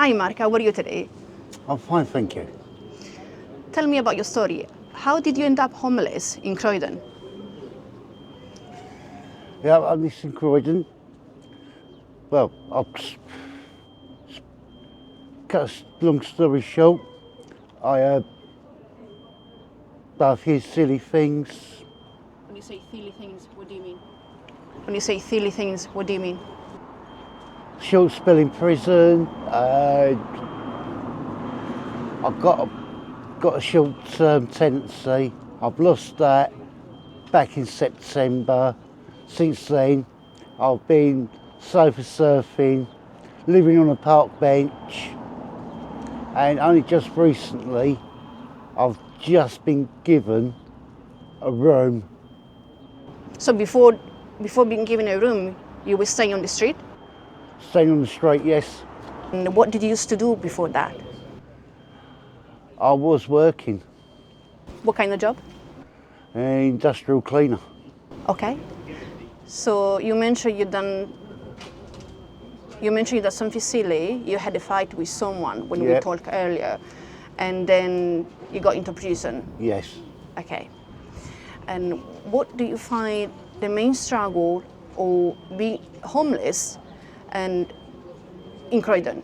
Hi Mark, how are you today? I'm fine, thank you. Tell me about your story. How did you end up homeless in Croydon? Yeah, I'm Mr. in Croydon. Well, I'll cut a long story short. I done a few silly things. When you say silly things, what do you mean? When you say silly things, what do you mean? Short spell in prison. I've got a short-term tenancy. I've lost that back in September. Since then, I've been sofa surfing, living on a park bench, and only just recently, I've just been given a room. So before being given a room, you were staying on the street? Staying on the street, yes. And what did you used to do before that? I was working, What kind of job? an industrial cleaner. Okay. So you mentioned you done something silly. You had a fight with someone when we Yeah. talked earlier, and then you got into prison. Yes. Okay. And what do you find the main struggle or being homeless and in Croydon?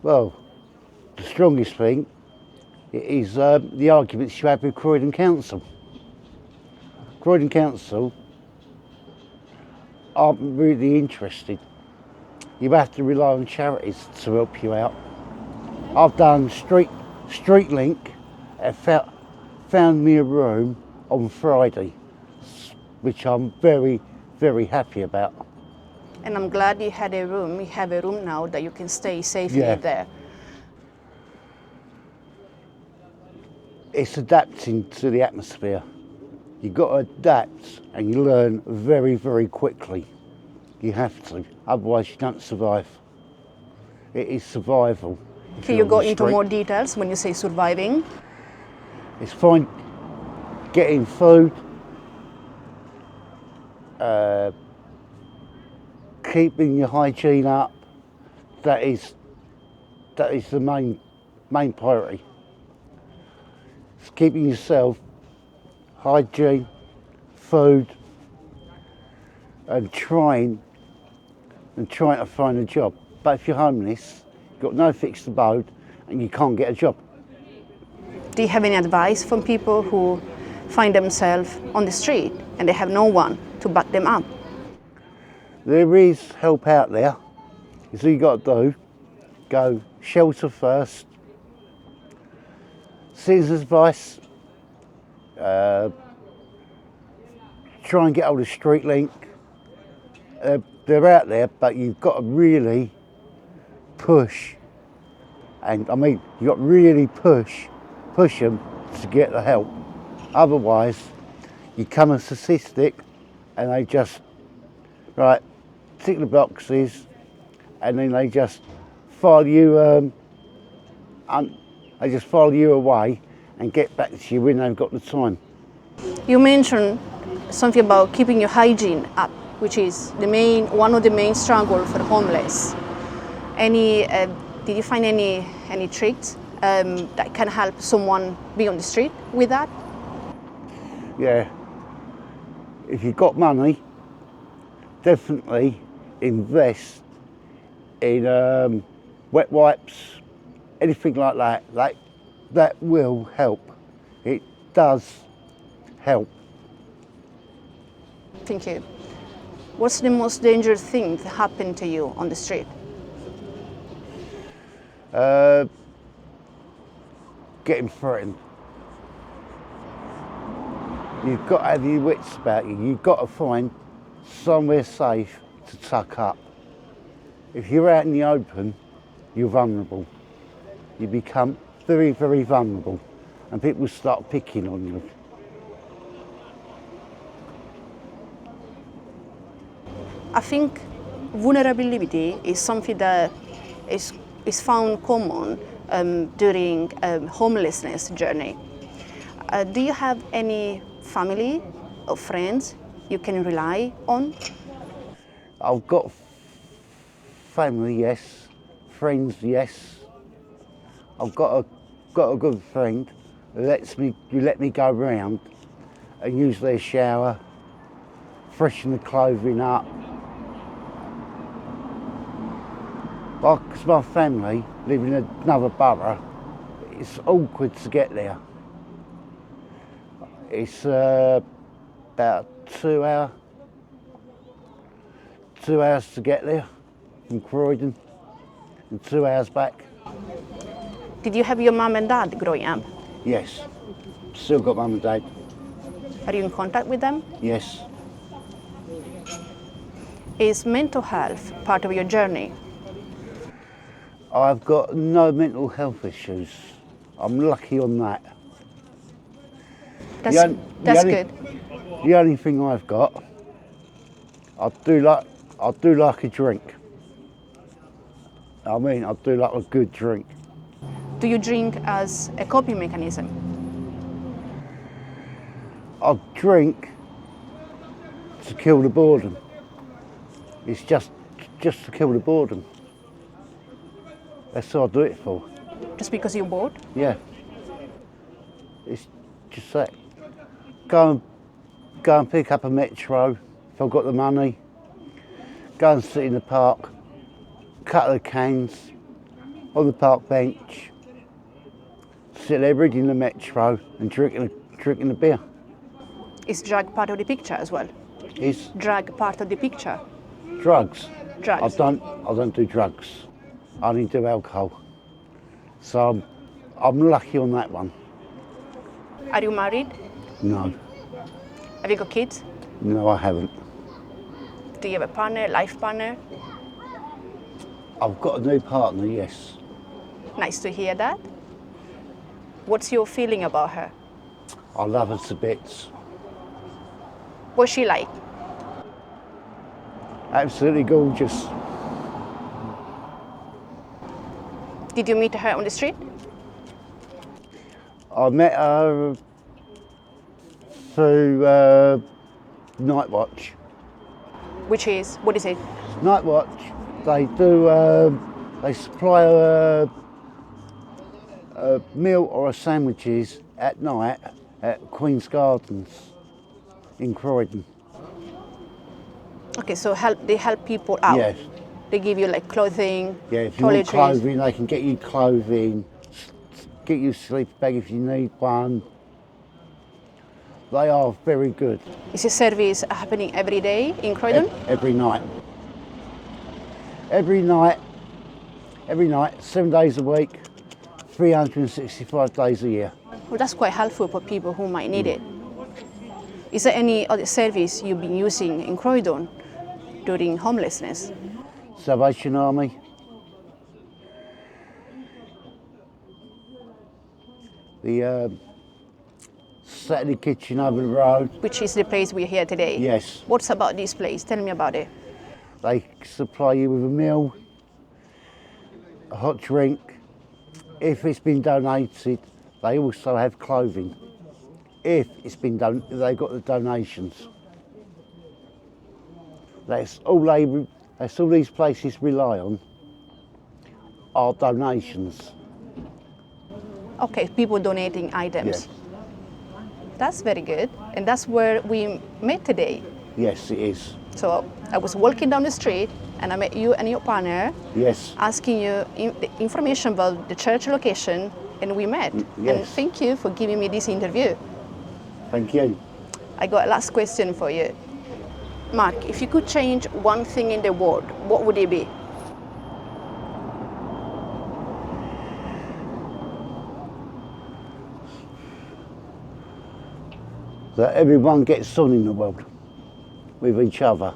Well, the strongest thing is the arguments you have with Croydon Council. Croydon Council aren't really interested. You have to rely on charities to help you out. I've done Street Link and found me a room on Friday, which I'm very, very happy about. And I'm glad you had a room. You have a room now that you can stay safely Yeah. there. It's adapting to the atmosphere. You've got to adapt and you learn very, very quickly. You have to, otherwise you don't survive. It is survival. if Can you're you on go the into street. more details when you say surviving? It's fine getting food, keeping your hygiene up. That is the main priority. It's keeping yourself hygiene, food, and trying to find a job. But if you're homeless, you've got no fixed abode, and you can't get a job. Do you have any advice from people who find themselves on the street and they have no one to back them up? There is help out there. So you got to do, go shelter first. Citizen's advice, try and get hold of Street Link. They're out there, but you've got to really push. And I mean, you've got to really push them to get the help. Otherwise, you come a statistic and they just, right, tick the boxes, and then they just file you, they just file you away and get back to you when they've got the time. You mentioned something about keeping your hygiene up, which is one of the main struggle for the homeless. Did you find any tricks that can help someone be on the street with that? Yeah, if you've got money, definitely invest in wet wipes, anything like that. That will help. It does help. Thank you. What's the most dangerous thing that happened to you on the street? Getting threatened. You've got to have your wits about you. You've got to find somewhere safe to tuck up. If you're out in the open, you're vulnerable. You become very, very vulnerable, and people start picking on you. I think vulnerability is something that is found common during homelessness journey. Do you have any family or friends you can rely on? I've got family, yes. Friends, yes. I've got a good friend who let me go round and use their shower, freshen the clothing up. Because my family live in another borough, it's awkward to get there. It's about 2 hours to get there from Croydon and 2 hours back. Did you have your mum and dad growing up? Yes, still got mum and dad. Are you in contact with them? Yes, Is mental health part of your journey? I've got no mental health issues. I'm lucky on that. That's good. The only thing I've got, I do like a drink. I do like a good drink. Do you drink as a coping mechanism? I drink to kill the boredom. It's just to kill the boredom. That's what I do it for. Just because you're bored? Yeah. It's just that. Go and pick up a metro if I've got the money. Go and sit in the park, cut the cans on the park bench, sit there reading the metro and drinking the beer. Is drug part of the picture as well? Is Drug part of the picture? drugs. Drugs. I don't do drugs. I only do alcohol. So I'm lucky on that one. Are you married? No. Have you got kids? No, I haven't. Do you have a partner, life partner? I've got a new partner, yes. Nice to hear that. What's your feeling about her? I love her to bits. What's she like? Absolutely gorgeous. Did you meet her on the street? I met her through Night Watch. What is it? Night Watch, they supply a meal or a sandwiches at night at Queen's Gardens in Croydon. Okay, so they help people out. Yes. They give you like clothing, Yeah, if you want toiletries. clothing, they can get you clothing, get you a sleeping bag if you need one. They are very good. Is this service happening every day in Croydon? Every night. Every night, 7 days a week, 365 days a year. Well, that's quite helpful for people who might need it. Is there any other service you've been using in Croydon during homelessness? Salvation Army. The Saturday Kitchen over the road. Which is the place we're here today? Yes. What's about this place? Tell me about it. They supply you with a meal, a hot drink. If it's been donated, they also have clothing. If it's been done, they've got the donations. That's all these places rely on are donations. Okay, people donating items. Yes. That's very good. And that's where we met today. Yes, it is. So I was walking down the street and I met you and your partner, Yes. asking you the information about the church location, and we met. Yes. And thank you for giving me this interview. Thank you. I got a last question for you. Mark, if you could change one thing in the world, what would it be? That everyone gets on in the world with each other.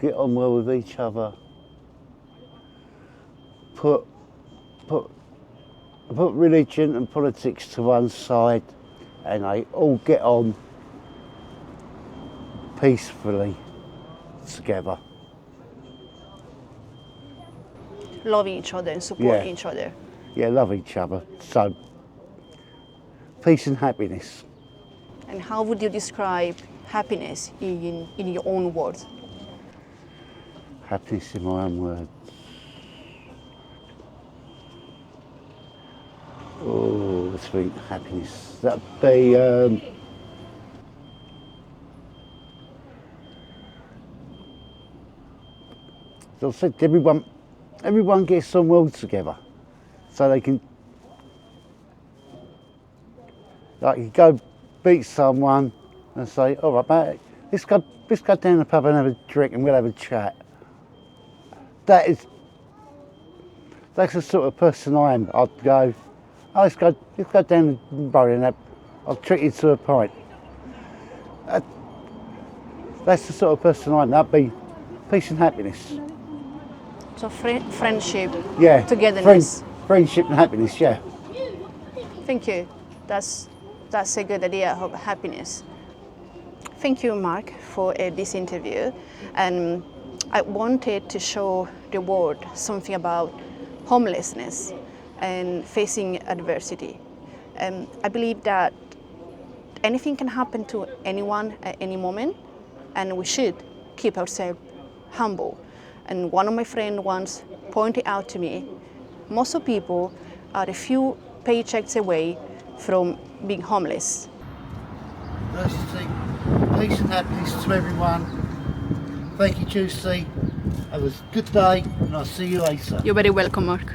Get on well with each other. Put religion and politics to one side, and they all get on peacefully together. Loving each other and supporting Yeah. each other. Yeah, love each other. So, peace and happiness. And how would you describe happiness in your own words? Happiness in my own words. Oh, I think happiness. That'd be as I said, everyone gets on well together, so they can, like, you go beat someone and say, all right, mate, let's go down the pub and have a drink and we'll have a chat. That's the sort of person I am. I'd go, oh, let's go down the road and I'll treat you to a pint. That's the sort of person I am. That'd be peace and happiness. So friendship, Yeah. togetherness. Friendship and happiness, yeah. Thank you. That's a good idea of happiness. Thank you, Mark, for this interview. And I wanted to show the world something about homelessness and facing adversity. I believe that anything can happen to anyone at any moment, and we should keep ourselves humble. And one of my friends once pointed out to me, most of people are a few paychecks away from being homeless. Adversity, peace and happiness to everyone. Thank you, Juicy. Have a good day, and I'll see you later. You're very welcome, Mark.